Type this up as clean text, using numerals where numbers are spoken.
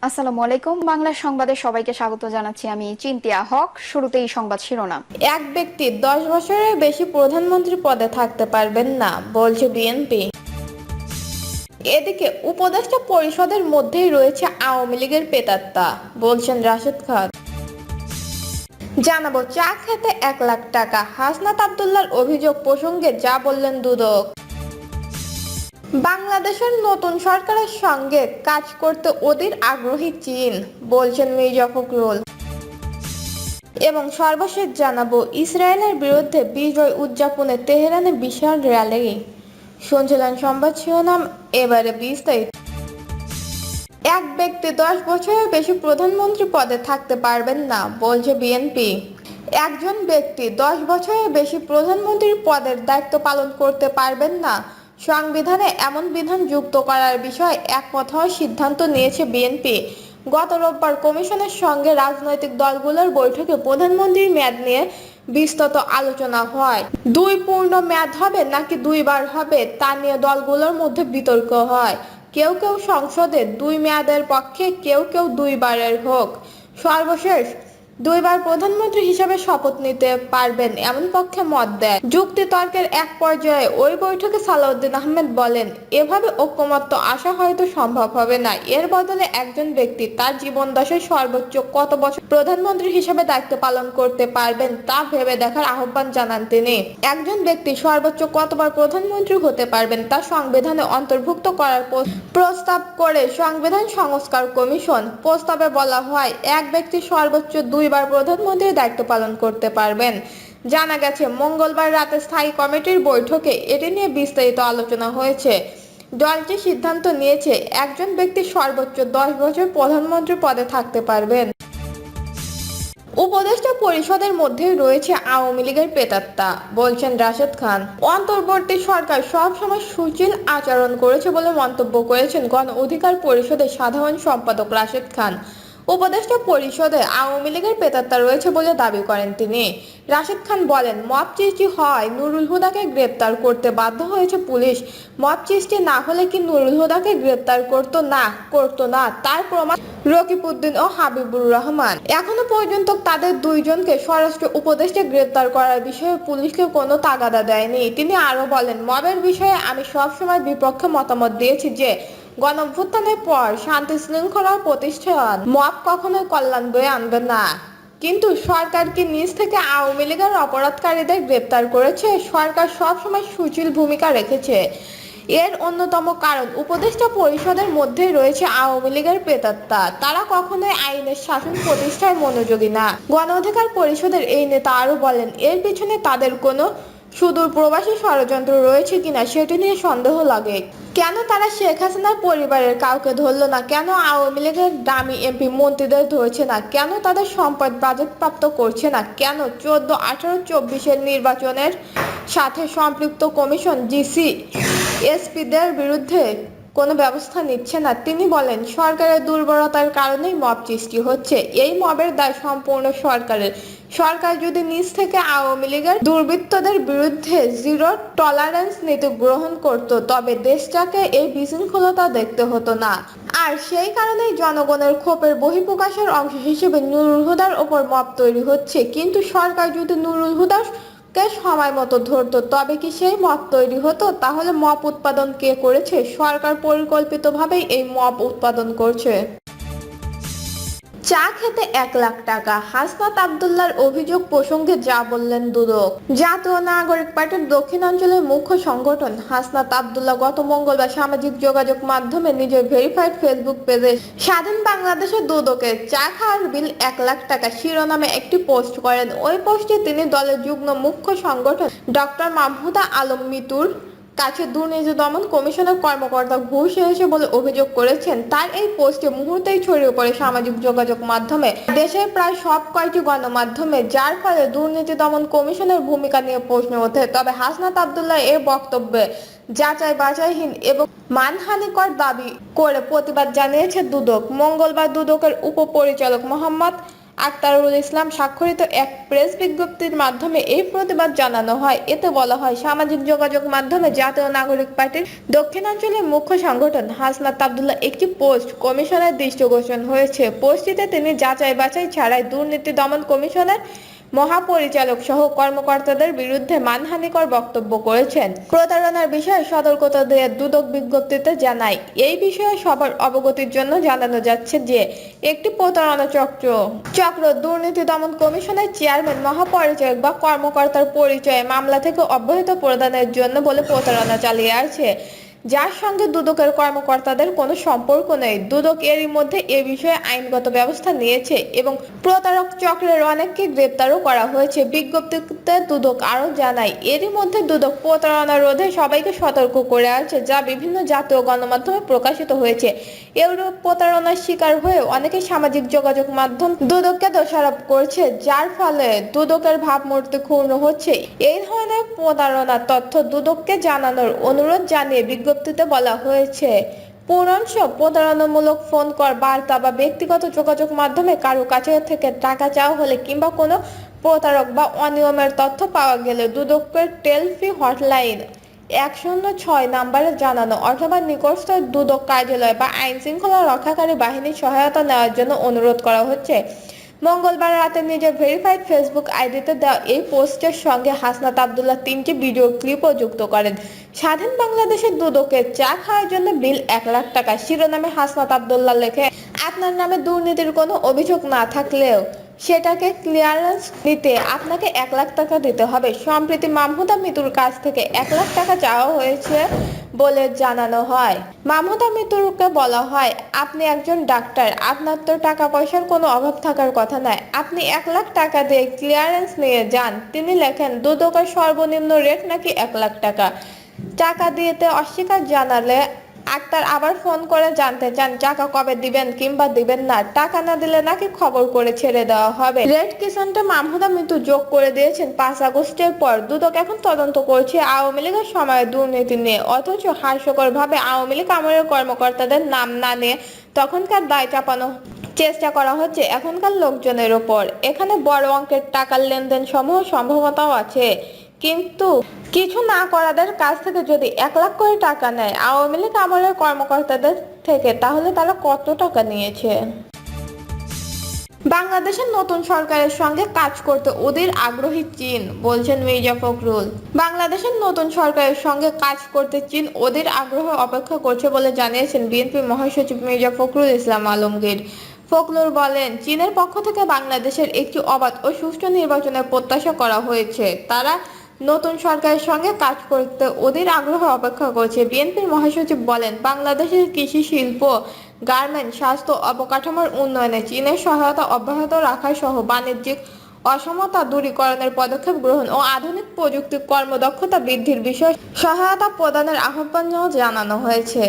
আসসালামু আলাইকুম। বাংলা সংবাদে সবাইকে স্বাগত জানাচ্ছি। আমি চিন্তিয়া হক। শুরুতেই সংবাদ শিরোনাম। এক ব্যক্তি 10 বছরের বেশি প্রধানমন্ত্রী পদে থাকতে পারবেন না বলছে বিএনপি। এদিকে উপদেষ্টা পরিষদের মধ্যেই রয়েছে আওয়ামী লীগের প্রেতাত্মা বলছেন রাশেদ খান। জানাবো চা খেতে 1 লাখ টাকা, হাসনাত আব্দুল্লাহর অভিযোগ প্রসঙ্গে যা বললেন দুদক। বাংলাদেশের নতুন সরকারের সঙ্গে কাজ করতে অধীর আগ্রহী চীন বলছেন মির্জা ফখরুল। এবং সর্বশেষ জানাবো ইসরায়েলের বিরুদ্ধে বিজয় উদযাপনে তেহরানে বিশাল র্যালি। শুনছিলেন সংবাদ শিরোনাম, এবারে বিস্তারিত। এক ব্যক্তি 10 বছরের বেশি প্রধানমন্ত্রী পদে থাকতে পারবেন না বলছে বিএনপি। একজন ব্যক্তি 10 বছরের বেশি প্রধানমন্ত্রীর পদের দায়িত্ব পালন করতে পারবেন না, সংবিধানে এমন বিধান যুক্ত করার বিষয়ে একমত হওয়ার সিদ্ধান্ত নিয়েছে বিএনপি। গত রোববার কমিশনের সঙ্গে রাজনৈতিক দলগুলোর বৈঠকে প্রধানমন্ত্রীর মেয়াদ নিয়ে বিস্তৃত আলোচনা হয়। 2 পূর্ণ মেয়াদ হবে নাকি 2বার হবে তা নিয়ে দলগুলোর মধ্যে বিতর্ক হয়। কেউ কেউ সংসদে 2 মেয়াদের পক্ষে, কেউ কেউ 2বারের হোক। সর্বশেষ 2বার প্রধানমন্ত্রী হিসেবে শপথ নিতে পারবেন এমন পক্ষে মত দেয়। যুক্তিতর্কের এক পর্যায়ে ওই বৈঠকে সালাউদ্দিন আহমেদ বলেন, এভাবে ঐকমত্য আসা হয়তো সম্ভব হবে না। এর বদলে একজন ব্যক্তি তার জীবদ্দশায় সর্বোচ্চ কত বছর প্রধানমন্ত্রী হিসেবে দায়িত্ব পালন করতে পারবেন তা ভেবে দেখার আহ্বান জানান তিনি। একজন ব্যক্তি সর্বোচ্চ কতবার প্রধানমন্ত্রী হতে পারবেন তা সংবিধানে অন্তর্ভুক্ত করার প্রস্তাব করে সংবিধান সংস্কার কমিশন। প্রস্তাবে বলা হয়, এক ব্যক্তি সর্বোচ্চ 2বার প্রধানমন্ত্রীর দায়িত্ব পালন করতে পারবেন। জানা গেছে, মঙ্গলবার রাতে স্থায়ী কমিটির বৈঠকে এটি নিয়ে বিস্তারিত আলোচনা হয়েছে। দলটি সিদ্ধান্ত নিয়েছে একজন ব্যক্তি সর্বোচ্চ 10 বছর প্রধানমন্ত্রী পদে থাকতে পারবেন। উপদেষ্টা পরিষদের মধ্যে রয়েছে আওয়ামী লীগের প্রেতাত্মা বলছেন রাশেদ খান। অন্তর্বর্তী সরকার সব সময় সুশীল আচরণ করেছে বলে মন্তব্য করেছেন গণ অধিকার পরিষদের সাধারণ সম্পাদক রাশেদ খান। উপদেষ্টা পরিষদে আওয়ামী লীগের প্রেতাত্মা রয়েছে বলে দাবি করেন তিনি। রাশেদ খান বলেন, মব সৃষ্টি হয় নুরুল হুদাকে গ্রেপ্তার করতে বাধ্য হয়েছে পুলিশ। মব সৃষ্টি না হলে কি নুরুল হুদাকে গ্রেপ্তার করতো না তার প্রমাণ রকিব উদ্দিন ও হাবিবুর রহমান। এখনো পর্যন্ত তাদের 2জনকে স্বরাষ্ট্র উপদেষ্টা গ্রেপ্তার করার বিষয়ে পুলিশকে কোনো তাগাদা দেয়নি। তিনি আরো বলেন, মবের বিষয়ে আমি সবসময় বিপক্ষে মতামত দিয়েছি যে গণঅভ্যুত্থানের পর শান্তি শৃঙ্খলা প্রতিষ্ঠান মব কখনোই কল্যাণ বয়ে আনবে না। কিন্তু সরকার কি নিজ থেকে আওয়ামী লীগের অপরাধকারীদের গ্রেপ্তার করেছে? সরকার সবসময় সুশীল ভূমিকা রেখেছে। এর অন্যতম কারণ উপদেষ্টা পরিষদের মধ্যে রয়েছে আওয়ামী লীগের প্রেতাত্মা। তারা কখনোই আইনের শাসন প্রতিষ্ঠায় মনোযোগী না। গণ অধিকার পরিষদের এই নেতা আরো বলেন, এর পিছনে তাদের কোনো সুদূর প্রবাসী ষড়যন্ত্র রয়েছে কিনা সেটি নিয়ে সন্দেহ লাগে। কেন তারা শেখ হাসিনার পরিবারের কাউকে ধরল না? কেন আওয়ামী লীগের দামি এমপি মন্ত্রীদের ধরছে না? কেন তাদের সম্পদ বাজেটপ্রাপ্ত করছে না? কেন 14, 18, 24-এর নির্বাচনের সাথে সম্পৃক্ত কমিশন জিসি এসপিদের বিরুদ্ধে কোনো ব্যবস্থা নিচ্ছে না? তিনি বলেন, সরকারের দুর্বলতার কারণেই মব সৃষ্টি হচ্ছে। এই মবের দায় সম্পূর্ণ সরকারের। সরকার যদি নিজ থেকে আওয়ামী লীগের দুর্বৃত্তদের বিরুদ্ধে জিরো টলারেন্স নীতি গ্রহণ করত, তবে দেশটাকে এই বিশৃঙ্খলতা দেখতে হতো না। আর সেই কারণেই জনগণের ক্ষোভের বহিঃপ্রকাশের অংশ হিসেবে নুরুল হুদার ওপর মব তৈরি হচ্ছে। কিন্তু সরকার যদি নুরুল হুদার কে সময় মতো ধরতো তবে কি সেই মব তৈরি হতো? তাহলে মব উৎপাদন কে করেছে? সরকার পরিকল্পিতভাবেই এই মব উৎপাদন করছে। চা খেতে 1 লাখ টাকা, হাসনাত আব্দুল্লাহর অভিযোগ প্রসঙ্গে যা বললেন দুদক। জাতীয় নাগরিক পার্টির দক্ষিণাঞ্চলের মুখ্য সংগঠন হাসনাত আব্দুল্লাহ গত মঙ্গলবার সামাজিক যোগাযোগ মাধ্যমে নিজের ভেরিফাইড ফেসবুক পেজে স্বাধীন বাংলাদেশের দুদকের চা খাওয়ার বিল 1 লাখ টাকা শিরোনামে একটি পোস্ট করেন। ওই পোস্টে তিনি দলের যুগ্ম মুখ্য সংগঠন ডক্টর মাহমুদা আলম মিতুর কাছে দুর্নীতি দমন কমিশনের কর্মকর্তা ঘুষ এনেছে বলে অভিযোগ করেছেন। তার এই পোস্টে মুহূর্তেই ছড়িয়ে পড়ে সামাজিক যোগাযোগ মাধ্যমে, দেশের প্রায় সব কয়টি গণমাধ্যমে, যার ফলে দুর্নীতি দমন কমিশনের ভূমিকা নিয়ে প্রশ্ন ওঠে। তবে হাসনাত আব্দুল্লাহ এর বক্তব্যে যাচাই বাছাইহীন এবং মানহানিকর দাবি করে প্রতিবাদ জানিয়েছে দুদক। মঙ্গলবার দুদকের উপপরিচালক মোহাম্মদ আক্তারুল ইসলাম স্বাক্ষরিত এক প্রেস বিজ্ঞপ্তির মাধ্যমে এই প্রতিবাদ জানানো হয়। এতে বলা হয়, সামাজিক যোগাযোগ মাধ্যমে জাতীয় নাগরিক পার্টির দক্ষিণাঞ্চলের মুখ্য সংগঠন হাসনাত আব্দুল্লাহ একটি পোস্ট কমিশনের দৃষ্টিগোচর হয়েছে। পোস্টটিতে তিনি যাচাই বাছাই ছাড়াই দুর্নীতি দমন কমিশনের মহাপরিচালক সহ কর্মকর্তাদের বিরুদ্ধে মানহানিকর বক্তব্য করেছেন। প্রতারণার বিষয়ে সতর্কতা দিয়ে দুদক বিজ্ঞপ্তিতে জানায়, এই বিষয়ে সবার অবগতির জন্য জানানো যাচ্ছে যে একটি প্রতারণা চক্র দুর্নীতি দমন কমিশনের চেয়ারম্যান, মহাপরিচালক বা কর্মকর্তার পরিচয়ে মামলা থেকে অব্যাহতি প্রদানের জন্য বলে প্রতারণা চালিয়ে আসছে, যার সঙ্গে দুদকের কর্মকর্তাদের কোনো সম্পর্ক নেই। দুদক এরই মধ্যে এ বিষয়ে আইনগত ব্যবস্থা নিয়েছে এবং প্রতারক চক্রের অনেককে গ্রেপ্তারও করা হয়েছে। বিজ্ঞপ্তিতে দুদক আরও জানায়, এরই মধ্যে দুদক প্রতারণা রোধে সবাইকে সতর্ক করে আছে, যা বিভিন্ন জাতীয় গণমাধ্যমে প্রকাশিত হয়েছে। এরূপ প্রতারণার শিকার হয়ে অনেকে সামাজিক যোগাযোগ মাধ্যম দুদককে দোষারোপ করছে, যার ফলে দুদকের ভাবমূর্তি ক্ষুণ্ণ হচ্ছে। এই ধরনের প্রতারণার তথ্য দুদককে জানানোর অনুরোধ জানিয়ে বিজ্ঞপ্তিতে বলা হয়েছে, পুরংশ প্রতারণামূলক ফোন কল, বার্তা বা ব্যক্তিগত যোগাযোগ মাধ্যমে কারো কাছে থেকে টাকা চাওয়া হলে কিংবা কোনো প্রতারক বা অনিয়মের তথ্য পাওয়া গেলে দুদকের টেল ফ্রি হটলাইন 106 নাম্বারে জানানো অথবা নিকটস্থ দুদক কার্যালয় বা আইন শৃঙ্খলা রক্ষাকারী বাহিনীর সহায়তা নেওয়ার জন্য অনুরোধ করা হচ্ছে। মঙ্গলবার রাতে নিজের ভেরিফাইড ফেসবুক আইডিতে দেওয়া এই পোস্টের সঙ্গে হাসনাত আব্দুল্লাহ 3টি ভিডিও ক্লিপও যুক্ত করেন। স্বাধীন বাংলাদেশের দুদকে চা খাওয়ার জন্য বিল 1 লাখ টাকা শিরোনামে হাসনাত আব্দুল্লাহ লেখে, আপনার নামে দুর্নীতির কোনো অভিযোগ না থাকলেও সেটাকে ক্লিয়ারেন্স দিতে আপনাকে 1 লাখ টাকা দিতে হবে। সম্প্রতি মাহমুদা মিতুর কাছ থেকে 1 লাখ টাকা চাওয়া হয়েছে বলে জানানো হয়। মাহমুদা মিতুরকে বলা হয়, আপনি একজন ডাক্তার, আপনার তো টাকা পয়সার কোনো অভাব থাকার কথা নয়, আপনি 1 লাখ টাকা দিয়ে ক্লিয়ারেন্স নিয়ে যান। তিনি লেখেন, দুদকের সর্বনিম্ন রেট নাকি 1 লাখ টাকা। টাকা দিতে অস্বীকার জানালে আক্তার আবার ফোন করে জানতে চান টাকা কবে দিবেন কিংবা দিবেন না, টাকা না দিলে নাকি খবর করে ছেড়ে দেওয়া হবে। রেড কিষানটা মাহমুদা মিতু যোগ করে দিয়েছেন 5 আগস্টের পর। দুদক এখন তদন্ত করছে আওয়ামী লীগের সময় দুর্নীতি নিয়ে, অথচ হাস্যকর ভাবে আওয়ামী লীগ আমলের কর্মকর্তাদের নাম না নিয়ে তখনকার দায় চাপানো চেষ্টা করা হচ্ছে এখনকার লোকজনের ওপর। এখানে বড় অঙ্কের টাকার লেনদেন সমূহ সম্ভবতাও আছে, কিন্তু কিছু না করাদের কাছ থেকে যদি 1 লাখ করে টাকা নেয় আওয়ামী লীগ আমলের কর্মকর্তাদের থেকে, তাহলে তারা কত টাকা নিয়েছে? বাংলাদেশের নতুন সরকারের সঙ্গে কাজ করতে অধীর আগ্রহী চীন, বলছেন মির্জা ফখরুল। বাংলাদেশের নতুন সরকারের সঙ্গে কাজ করতে চীন অধীর আগ্রহে অপেক্ষা করছে বলে জানিয়েছেন বিএনপি মহাসচিব মির্জা ফখরুল ইসলাম আলমগীর। ফখরুল বলেন, চীনের পক্ষ থেকে বাংলাদেশের একটি অবাধ ও সুষ্ঠু নির্বাচনের প্রত্যাশা করা হয়েছে। তারা নতুন সরকারের সঙ্গে কাজ করতে অধীর আগ্রহে অপেক্ষা করছে। বিএনপির মহাসচিব বলেন, বাংলাদেশের কৃষি, শিল্প, গার্মেন্টস, স্বাস্থ্য, অবকাঠামোর উন্নয়নে চীনের সহায়তা অব্যাহত রাখা সহ বাণিজ্যিক অসমতা দূরীকরণের পদক্ষেপ গ্রহণ ও আধুনিক প্রযুক্তি কর্মদক্ষতা বৃদ্ধির বিষয়ে সহায়তা প্রদানের আহ্বানও জানানো হয়েছে।